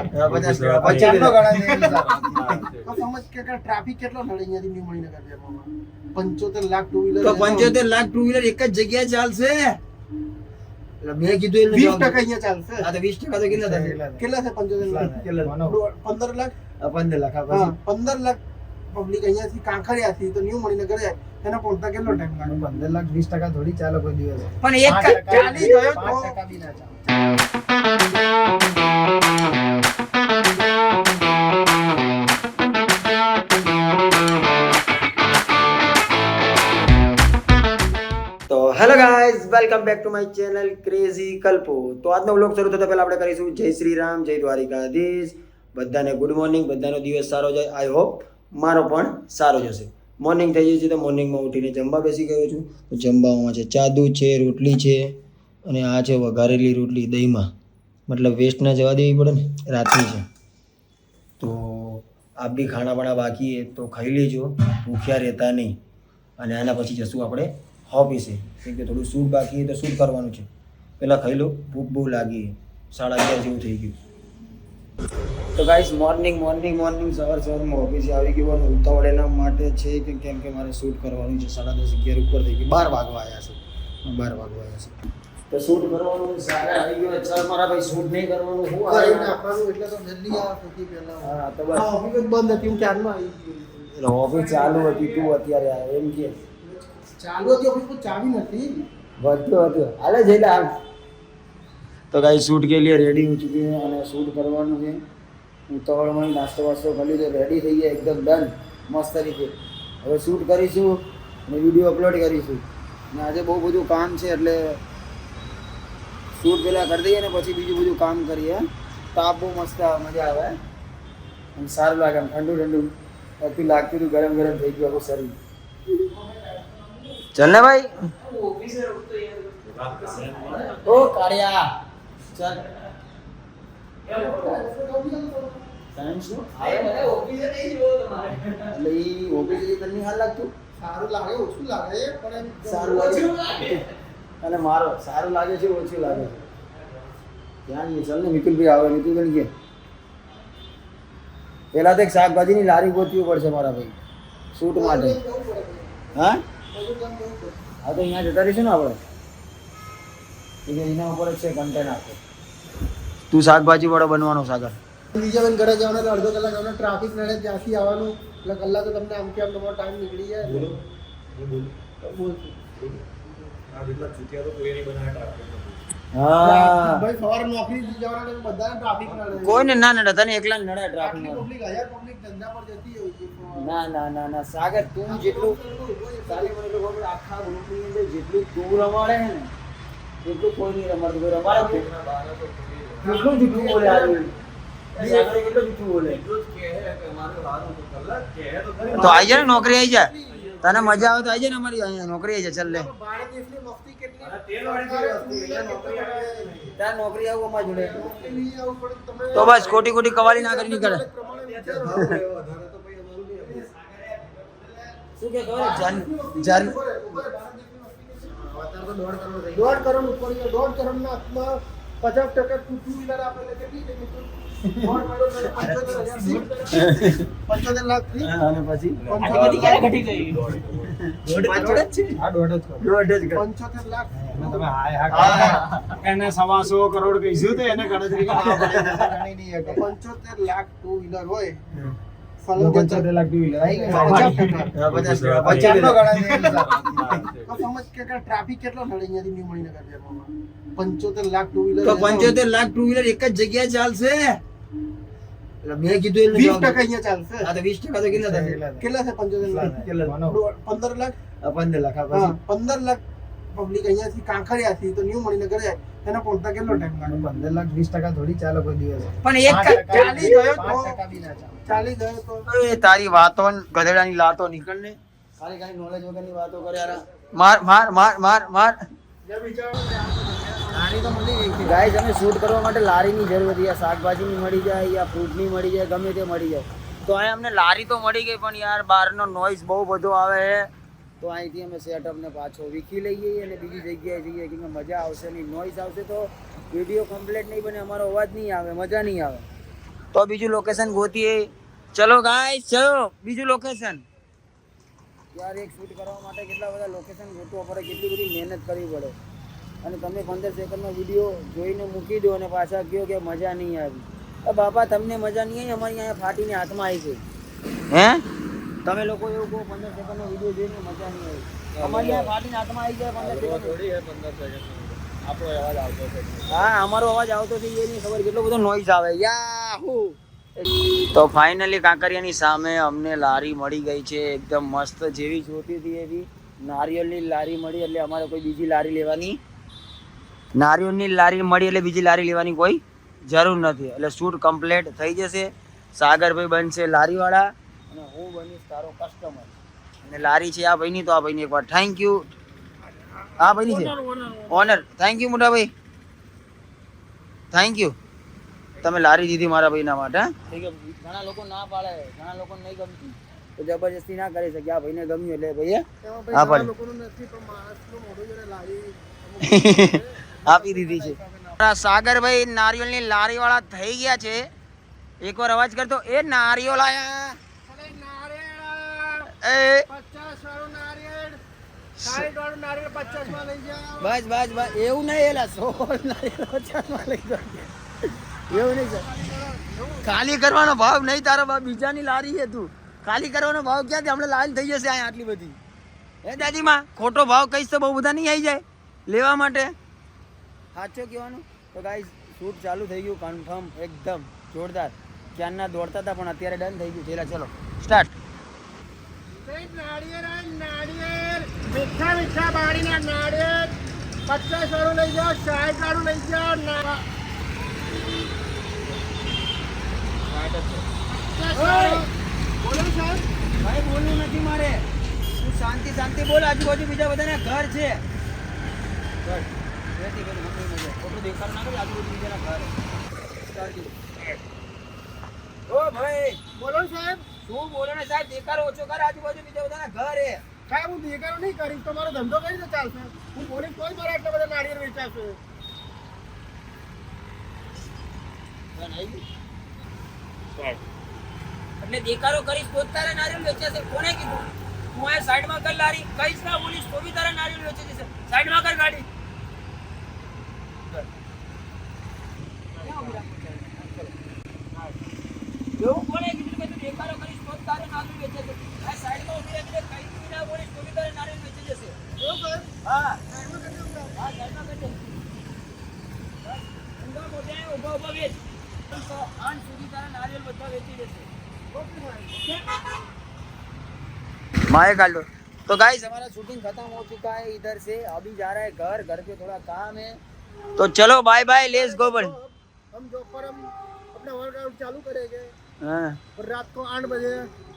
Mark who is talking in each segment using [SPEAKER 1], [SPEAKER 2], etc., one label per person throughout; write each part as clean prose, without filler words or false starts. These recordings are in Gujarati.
[SPEAKER 1] ટ્રાફિક કેટલો નડે અહીંયાથી ન્યુ મણિનગર જવામાં? 75 લાખ ટુ વ્હીલર.
[SPEAKER 2] તો 75 લાખ ટુ વ્હીલર એક જ જગ્યાએ ચાલશે. એટલે મેં કીધું એટલે
[SPEAKER 1] 20% અહીંયા ચાલશે.
[SPEAKER 2] હા તો 20% તો કેટલા થશે?
[SPEAKER 1] કેટલા છે? 75 લાખ. 15 લાખ.
[SPEAKER 2] 15 લાખ.
[SPEAKER 1] હા 15 લાખ પબ્લિક અહીંયાથી કાંકરિયાથી તો ન્યુ મણિનગર જાય એના પહોંચતા કેટલો ટાઈમ લાગે?
[SPEAKER 3] 15 લાખ 20% થોડી ચાલે કોઈ દિવસ.
[SPEAKER 2] પણ એક
[SPEAKER 1] ચાલી ગયો તો
[SPEAKER 3] 5% બી ના ચાલે.
[SPEAKER 2] તો hello guys, welcome back to my channel crazy Kalpo. તો આજનો વ્લોગ શરૂ થતા પહેલા આપણે કરીશું જય શ્રી રામ, જય દ્વારિકાધીશ. બધાને ગુડ મોર્નિંગ, બધાનો દિવસ સારો જાય. આઈ હોપ મારો પણ સારો જશે. મોર્નિંગ થઈ ગઈ છે તો મોર્નિંગમાં ઉઠીને જમવા બેસી ગયો છું. તો જમવામાં છે ચાદુ છે, રોટલી છે અને આ છે વઘારેલી રોટલી દહીંમાં, મતલબ વેસ્ટ ના જવા દેવી પડે ને, રાતની છે. તો આપ બી ખાણા બાણા બાકી है તો ખાઈ લેજો, ભૂખ્યા રહેતા નહીં. અને આના પછી જશું આપણે ઓફિસે, કેમ કે થોડું શૂટ બાકી તો શૂટ કરવાનું છે. પહેલાં ખાઈ લો, ભૂખ બહુ લાગી, 11:30 જેવું થઈ ગયું. તો ગાઈસ મોર્નિંગ સવારમાં ઓફિસે આવી ગયો અને ઉતાવળ એના માટે છે કે કેમ કે મારે શૂટ કરવાનું છે. 10:30 11 ઉપર થઈ ગયું, 12 વાગવા આવ્યા છે. તો શૂટ કરવાનું છે, સારા આવી ગયો. ચાલ મારા ભાઈ શૂટ નહીં કરવાનું, હું
[SPEAKER 1] કરી નાખવાનું એટલે તો જલ્દી આવે સૌથી પહેલા.
[SPEAKER 2] હા તો
[SPEAKER 1] હા, ઓફિસ જ બંધ હતી, હું ક્યારનો આવી ગયો.
[SPEAKER 2] એટલે ઓફિસ ચાલુ હતી, તું અત્યારે આવે એમ કે
[SPEAKER 1] ચાલુ હતી ઓફિસ પણ ચાવી નથી.
[SPEAKER 2] વધ્યો હાલે છે એટલે. તો ગાઈસ શૂટ કે લીએ રેડી हो चुके हैं અને શૂટ કરવાનું છે. ઉતાવળમાં નાસ્તો વાસ્તો કરી લીધો, રેડી થઈ ગયા, એકદમ ડન મસ્ત રીતે. હવે શૂટ કરીશું અને વિડીયો અપલોડ કરીશું. અને આજે બહુ બધું કામ છે એટલે શૂટ પહેલાં કરી દઈએ ને પછી બીજું બધું કામ કરીએ. તાપ બહુ મસ્ત આવે, મજા આવે અને સારું લાગે. આમ ઠંડુ હતું, લાગતું હતું ગરમ થઈ ગયું આખું શરીર. चल ना भाई, ओ काड़िया चल તને હાલ લાગતું?
[SPEAKER 1] સારું લાગે ઓછું લાગે પણ એમ
[SPEAKER 2] સારું લાગે અને મારો સારું લાગે છે ઓછું લાગે છે. ધ્યાન નહીં. ચાલ ને મિતુલભાઈ આવે, મિતુલભાઈ કે પેલા તો એક શાકભાજીની લારી ગોતવી પડશે મારા ભાઈ શૂટ માટે. હા હા તો અહીંયા જતા રહીશું ને આપણે, એના ઉપર જ છે કન્ટેન્ટ આપો. તું શાકભાજી વાળો બનવાનો સાગર.
[SPEAKER 1] બીજા બેન ઘરે જવાનું એટલે અડધો કલાક આપણે ટ્રાફિક નડે, ત્યાંથી આવવાનું એટલે કલાક તો તમને આમ કે આમ તમારો ટાઈમ નીકળી જાય.
[SPEAKER 2] હા
[SPEAKER 1] ભાઈ સવારે નોકરી જવાના એટલે બધાને ટ્રાફિક નડે.
[SPEAKER 2] કોઈને ના નડે, તને એકલા નડે ટ્રાફિક.
[SPEAKER 1] પબ્લિક 1000 પબ્લિક ધંધા પર જતી હોય છે.
[SPEAKER 2] ના સાગર, તું જેટલું સારી મને લોકો આખા ગ્રુપની અંદર જેટલું તું રમાડે છે ને એટલું કોઈ નહીં રમાડતું. કોઈ રમાડે કેટલું જૂઠું બોલે આજે સાગર, કેટલું જૂઠું બોલે. તો આવી જાય ને નોકરી, આવી જાય. તને મજા આવે તો આવી જાય ને અમારી અહીંયા નોકરી આવી જાય. ચાલ લે,
[SPEAKER 1] ભારત દેશની મસ્તી કેટલી
[SPEAKER 2] તાર નોકરી આવું અમારા જોડે
[SPEAKER 1] નહીં આવું પડે તમે
[SPEAKER 2] તો બસ ખોટી કવાલી ના કરી નીકળે. શું કે ખબર જન
[SPEAKER 1] 1.5 કરોડ ઉપર 1.5 કરોડના હાથમાં 50% ટુ વ્હીલર આપે એટલે કેટલી છે મિત્રો? 75 લાખ થી
[SPEAKER 2] અને પછી
[SPEAKER 1] 75 લાખ
[SPEAKER 3] તમે એને 125 કરોડ કહીશું તો એને ગણતરી કરવા પડે.
[SPEAKER 1] 75 લાખ ટુ વ્હીલર હોય
[SPEAKER 3] 75 લાખ ટુ વ્હીલર આવી ગયા.
[SPEAKER 1] ટ્રાફિક કેટલો નડે અહીંયાથી ન્યુ મણિનગર જવામાં? 75 લાખ ટુ વ્હીલર.
[SPEAKER 2] તો 75 લાખ ટુ વ્હીલર એક જ જગ્યાએ ચાલશે. એટલે મેં કીધું એટલે
[SPEAKER 1] 20% અહીંયા ચાલશે.
[SPEAKER 2] હા તો 20% તો કેટલા થશે?
[SPEAKER 1] કેટલા છે? 75 લાખ. 15 લાખ.
[SPEAKER 2] 15 લાખ.
[SPEAKER 1] હા 15 લાખ પબ્લિક અહીંયાથી કાંકરિયાથી તો ન્યુ મણિનગર જાય એના પહોંચતા કેટલો ટાઈમ લાગે?
[SPEAKER 3] 15 લાખ 20% થોડી ચાલે કોઈ દિવસ.
[SPEAKER 2] પણ એક
[SPEAKER 1] ચાલી ગયો તો
[SPEAKER 3] 5% બી ના ચાલે.
[SPEAKER 1] ચાલી ગયો તો
[SPEAKER 2] એ તારી વાતો ગધેડાની લાતો નીકળ ને. ખાલી નોલેજ વગરની વાતો કરે યાર. માર
[SPEAKER 1] ગાડી તો મળી ગઈ છે.
[SPEAKER 2] ગાઈસ, અમે શૂટ કરવા માટે લારીની જરૂર હતી. યા શાકભાજીની મળી જાય, યા ફ્રૂટની મળી જાય, ગમે તે મળી જાય. તો અહીંયા અમને લારી તો મળી ગઈ પણ યાર બહારનો નોઈઝ બહુ બધો આવે છે. તો અહીંથી અમે સેટઅપને પાછો વીખી લઈએ અને બીજી જગ્યાએ જઈએ કે મજા આવશે નહીં. નોઈઝ આવશે તો વિડીયો કમ્પ્લીટ નહીં બને, અમારો અવાજ નહીં આવે, મજા નહીં આવે. તો બીજું લોકેશન ગોતીએ. ચલો ગાઈસ ચલો બીજું લોકેશન. યાર એક શૂટ કરવા માટે કેટલા બધા લોકેશન ગોતવા પડે, કેટલી બધી મહેનત કરવી પડે, અને તમે 15 સેકન્ડનો વિડીયો જોઈને મૂકી દો અને પાછા કહો કે મજા નહીં આવી. બાપા તમને મજા નહીં આવી, અમારી અહીંયા ફાટીને હાથમાં આવી છે. હે તમે લોકો એવું કહો 15 સેકન્ડનો વિડીયો જોઈને મજા નહીં આવી, અમારી અહીંયા ફાટીને હાથમાં આવી જાય 15 સેકન્ડ. હા અમારો અવાજ આવતો છે એ નહીં ખબર કેટલો બધો નોઈઝ આવે. યાહુ. તો ફાઇનલી કાંકરિયાની સામે અમને લારી મળી ગઈ છે, એકદમ મસ્ત, જેવી જોતી હતી એવી નારિયેળની લારી મળી. એટલે અમારે કોઈ બીજી લારી લેવાની, નારિયેળની લારી મળી એટલે બીજી લારી લેવાની કોઈ જરૂર નથી. એટલે શૂટ કમ્પ્લીટ થઈ જશે. સાગરભાઈ બનશે લારીવાળા અને હું બનીશ તારો કસ્ટમર. અને લારી છે આ ભાઈની, તો આ ભાઈની એકવાર થેન્ક યુ. આ ભાઈની છે ઓનર. થેન્ક યુ મોટા ભાઈ, થેન્ક યુ. તમે લારી દીધી મારા ભાઈના માટે. ઘણા લોકો ના પાડે, ઘણા લોકો નહીં ગમતી, તો જબરજસ્તી ના કરી શકે. આ ભાઈને ગમ્યું એટલે ભાઈએ આપી દીધી છે. સાગરભાઈ નારિયેળની લારી વાળા થઈ ગયા છે. એકવાર અવાજ કરતો એ નારિયેળ આયા. બસ બસ બસ એવું નહીં, એલા 16 નારિયેળ 50 માં લઈ જાઓ. એવું નહીં સર, ખાલી કરવાનો ભાવ નહીં તારો બાપ, બીજાની લારી છે તું. ખાલી કરવાનો ભાવ ક્યાંથી, હમણાં લાઈન થઈ જશે અહીંયા આટલી બધી. હે દાદીમાં ખોટો ભાવ કહીશ તો બહુ બધા નહીં આવી જાય લેવા માટે. સાચો કહેવાનું. તો ગાઈસ શૂટ ચાલુ થઈ ગયું કન્ફર્મ, એકદમ જોરદાર. ક્યારના દોડતા હતા પણ અત્યારે ડન થઈ ગયું. ચલો સ્ટાર્ટ. મીઠા મીઠા બાળીના નાળિયેર 50 વાળું લઈ જાઓ, 60 વાળું લઈ જાઓ. ભાઈ બોલવું નથી મારે, તું શાંતિ શાંતિ બોલ. આજુબાજુ બીજા બધાના ઘર છે. ખોટું દેખાડ ના કરે, આજુબાજુ બીજાના ઘર. ઓ ભાઈ બોલો સાહેબ. શું બોલો ને સાહેબ, દેખાડો ઓછો કર. આજુબાજુ બીજા બધાના ઘર છે સાહેબ. હું દેખાડો નહીં કરીશ તો મારો ધંધો કઈ રીતે ચાલશે? હું બોલીશ કોઈ મારા આટલા બધા નાળિયેર વેચાશે. એટલે દેખાડો કરીશ તો તારે નારિયેળ વેચાશે. કોને કીધું? હું આ સાઈડમાં કર લારી, કઈશ ના બોલીશ તો બી તારે નારિયેળ વેચી જશે. સાઈડમાં કર ગાડી. એવું કોને કીધું કે તું દેખાડો કરીશ તો તારે નારિયેળ વેચાશે? આ સાઈડમાં ઉભી રાખીને કઈશ બી ના બોલીશ તો બી તારે નારિયેળ વેચી જશે. એવું કહે? હા સાઈડમાં કરી દે. હા સાઈડમાં કરી દે. ઊંધા મોઢે ઊભા ઊભા વેચ. 8 સુધી તારા નારિયેળ બધા વેચી જશે. माए काट लो. तो गाइस हमारा शूटिंग खत्म हो चुका है, इधर से अभी जा रहा है घर. घर पे थोड़ा काम है, तो चलो बाय बाय, लेट्स गो. बड़े
[SPEAKER 1] हम जो पर हम अपना वर्कआउट चालू करेंगे.
[SPEAKER 2] हाँ
[SPEAKER 1] और रात को 8 बजे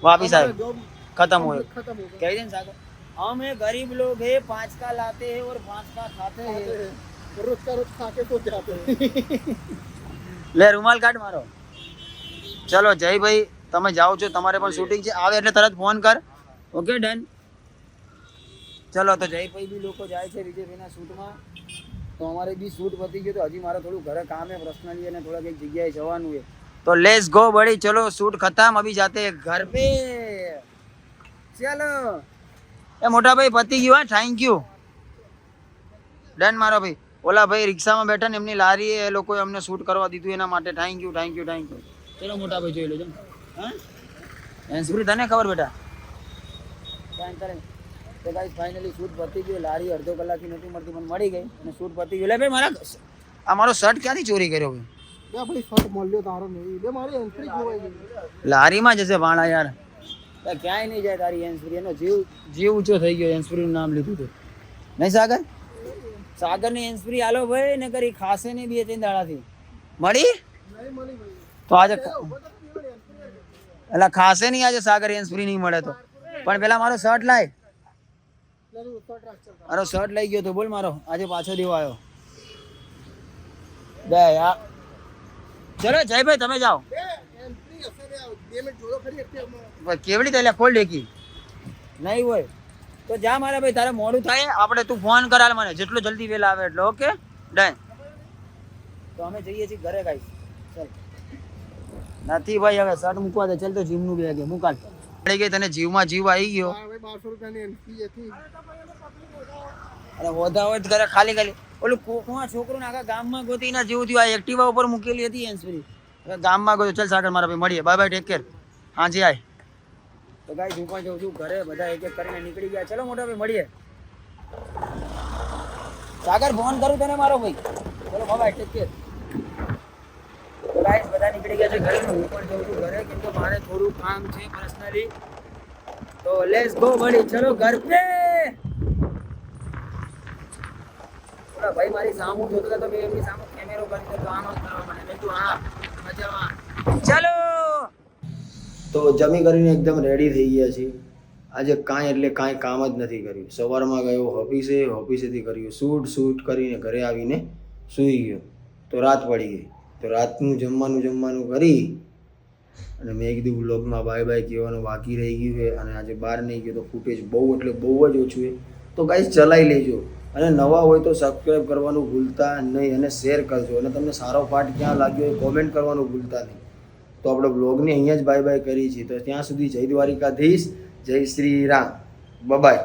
[SPEAKER 2] वापिस आए, खत्म हो गया.
[SPEAKER 1] खत्म हो गया.
[SPEAKER 2] हम गरीब लोग है, 5 का लाते हैं और 5 का खाते हैं.
[SPEAKER 1] रोज का रोज खा के तो जाते हैं.
[SPEAKER 2] ले रुमाल काट मारो. चलो जय भाई તમે જાઓ છો, તમારે પણ શૂટિંગ છે, આવે એટલે તરત ફોન કર. Okay done. ચલો તો જયભાઈ બી લોકો જાય છે વિજયભાઈના શૂટમાં. તો અમારે બી શૂટ પતી ગયું, તો હજી મારે થોડું ઘરે કામ है પર્સનલી, અને થોડાક એક જગ્યાએ જવાનું છે. તો લેટ્સ ગો બડી. ચલો શૂટ ખતમ, અભી જાતે ઘર पे. ચલો એ મોટા ભાઈ પતી ગયું. હા થેન્ક યુ. ડન મારો ભાઈ. ઓલા ભાઈ રિક્ષામાં બેઠા ને એમની લારી એ લોકોએ અમને શૂટ કરવા દીધું, એના માટે thank you thank you thank you. ચલો મોટા ભાઈ જોઈ લેજો. હા હેન્ડ્સફ્રી તને ખબર બેટા કાંઈ કરે. તો ગાઈસ ફાઇનલી શૂટ પતી ગયું. લારી અડધો કલાકથી નથી મળતી, મને મળી ગઈ અને શૂટ પતી ગયું. લે ભાઈ મારા આ મારો શર્ટ ક્યાંથી ચોરી કર્યો ભાઈ?
[SPEAKER 1] ભાઈ શર્ટ મળ્યો તારો નહીં. બે મારી એન્ટ્રી ખોવાઈ ગઈ.
[SPEAKER 2] લારીમાં જશે ભાણા યાર. ક્યાંય નહીં જાય તારી હેન્ડ્સફ્રી. એનો જીવ ઊંચો થઈ ગયો હેન્ડ્સફ્રીનું નામ લીધું તો. નહીં સાગર? સાગરની હેન્ડ્સફ્રી હાલો ભાઈ, ને કરી ખાસે નહીં 2-3 દાડાથી. મળી?
[SPEAKER 1] નહીં મળી ભાઈ.
[SPEAKER 2] તો આજે એટલે ખાસે નહીં આજે સાગર હેન્ડ્સફ્રી નહીં મળે તો. પણ પેલા મારો શર્ટ લાય. મારો શર્ટ લઈ ગયો તો બોલ મારો, આજે પાછો દેવો આવ્યો. બે યાર ચલો જયભાઈ તમે જાઓ. કેવડી થાય ખોલ ડેકી નહીં હોય તો જા મારા ભાઈ. તારે મોડું થાય આપણે તું ફોન કરાલ મને, જેટલો જલ્દી વહેલા આવે એટલે. Okay done. તો અમે જઈએ છીએ ઘરે ગાઈસ. ચાલ નથી ભાઈ હવે શર્ટ મૂકવા દે ચાલ તો જીમ નું બેગ મુકાલ પડી ગઈ તને જીવમાં જીવ આવી ગયો
[SPEAKER 1] હા ભાઈ 1200 રૂપિયાની એન્ટ્રી હતી.
[SPEAKER 2] અરે હોધા હોય તો ઘરે ખાલી ખાલી ઓલું કોકમાં છોકરો ને આખા ગામમાં ગોતી ના જેવું થયું આ એક્ટિવા ઉપર મૂકેલી હતી હેન્ડ્સફ્રી હવે ગામમાં ગયો ચાલ સાગર મારા ભાઈ મળીએ બાય બાય ટેક કેર હાજી આય તો ગાઈસ હું પણ જઉં છું ઘરે બધા એક એક કરીને નીકળી ગયા ચલો મોટા ભાઈ મળીએ સાગર ફોન કરું તને મારો ભાઈ ચલો બાય બાય ટેક કેર તો ગાઈસ બધા નીકળી ગયા છે ઘરે હું પણ જઉં છું ઘરે કેમ કે મારે થોડું કામ છે પર્સનલી તો લેટ્સ ગો બડી ચલો ઘર પે ભાઈ મારી સામું જોતો હતો તો મેં એમની સામું કેમેરો બંધ કરતો આમ જ કરવા મને મેં કીધું હા મજામાં ચાલો તો જમી કરીને એકદમ રેડી થઈ ગયા છીએ આજે કાંઈ એટલે કાંઈ કામ જ નથી કર્યું સવારમાં ગયો ઓફિસેથી કર્યું શૂટ કરીને ઘરે આવીને સૂઈ ગયો તો રાત પડી ગઈ તો રાતનું જમવાનું કરી અને મેં કીધું વ્લોગમાં બાય બાય કહેવાનું બાકી રહી ગયું છે અને આજે બહાર નહીં ગયો તો ફૂટેજ બહુ જ ઓછું છે તો ગાઈસ ચલાવી લેજો અને નવા હોય તો સબસ્ક્રાઈબ કરવાનું ભૂલતા નહીં અને શેર કરજો અને તમને સારો પાર્ટ ક્યાં લાગ્યો એ કોમેન્ટ કરવાનું ભૂલતા નહીં તો આપણે બ્લોગની અહીંયા જ બાય બાય કરી છીએ તો ત્યાં સુધી જય દ્વારિકાધીશ જય શ્રી રામ બાય